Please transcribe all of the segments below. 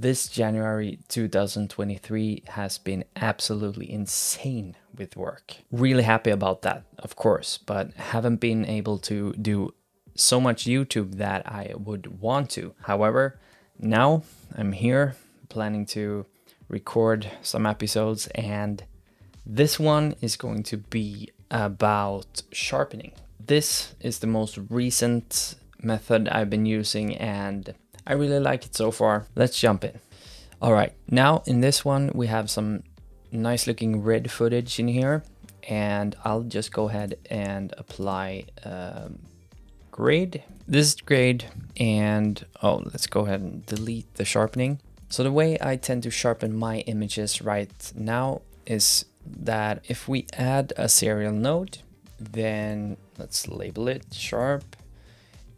This January 2023 has been absolutely insane with work. Really happy about that, of course, but haven't been able to do so much YouTube that I would want to. However, now I'm here planning to record some episodes, and this one is going to be about sharpening. This is the most recent method I've been using and I really like it so far. Let's jump in. All right, now in this one we have some nice looking red footage in here, and I'll just go ahead and apply grade. This is grade, and let's go ahead and delete the sharpening. So the way I tend to sharpen my images right now is that if we add a serial node, then let's label it sharp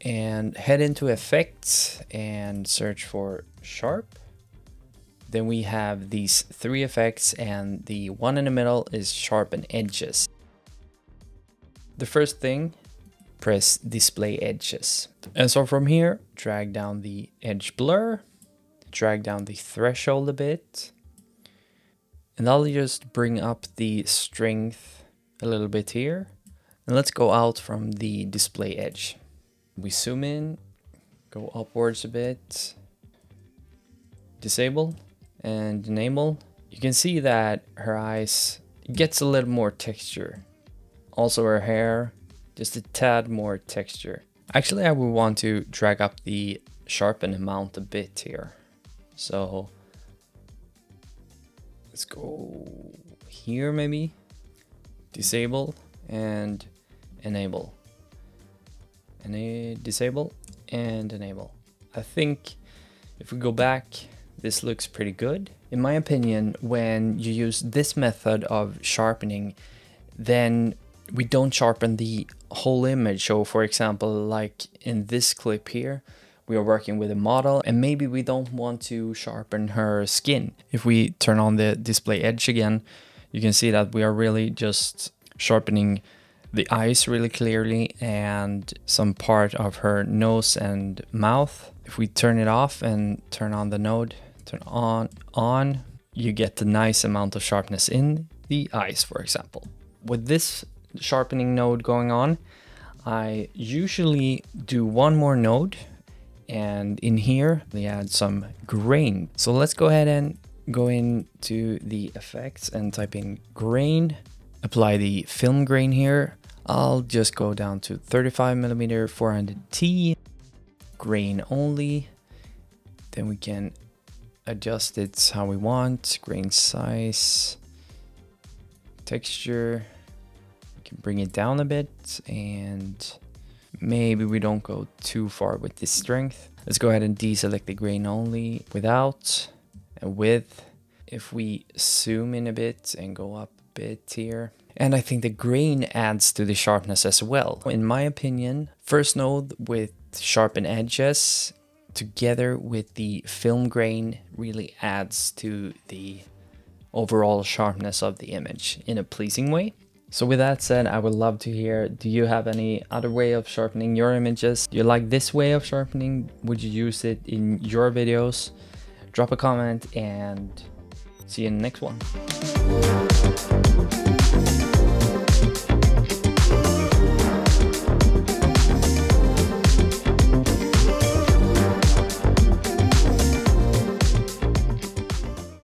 and head into effects and search for sharp. Then we have these three effects, and the one in the middle is sharpen edges. The first thing, press display edges. And so from here, drag down the edge blur, drag down the threshold a bit, and I'll just bring up the strength a little bit here. And let's go out from the display edge. We zoom in, go upwards a bit, disable and enable. You can see that her eyes gets a little more texture. Also her hair, just a tad more texture. Actually, I would want to drag up the sharpen amount a bit here. So let's go here maybe, disable and enable. Disable and enable. I think if we go back, this looks pretty good. In my opinion, when you use this method of sharpening, then we don't sharpen the whole image. So for example, like in this clip here, we are working with a model and maybe we don't want to sharpen her skin. If we turn on the display edge again, you can see that we are really just sharpening the eyes really clearly and some part of her nose and mouth. If we turn it off and turn on the node, turn on, you get the nice amount of sharpness in the eyes, for example. With this sharpening node going on, I usually do one more node, and in here we add some grain. So let's go ahead and go into the effects and type in grain, apply the film grain here. I'll just go down to 35mm 400T, grain only. Then we can adjust it how we want, grain size, texture. We can bring it down a bit, and maybe we don't go too far with this strength. Let's go ahead and deselect the grain only, without and with. If we zoom in a bit and go up a bit here, and I think the grain adds to the sharpness as well. In my opinion, first node with sharpen edges together with the film grain really adds to the overall sharpness of the image in a pleasing way. So with that said, I would love to hear, do you have any other way of sharpening your images? Do you like this way of sharpening? Would you use it in your videos? Drop a comment and see you in the next one.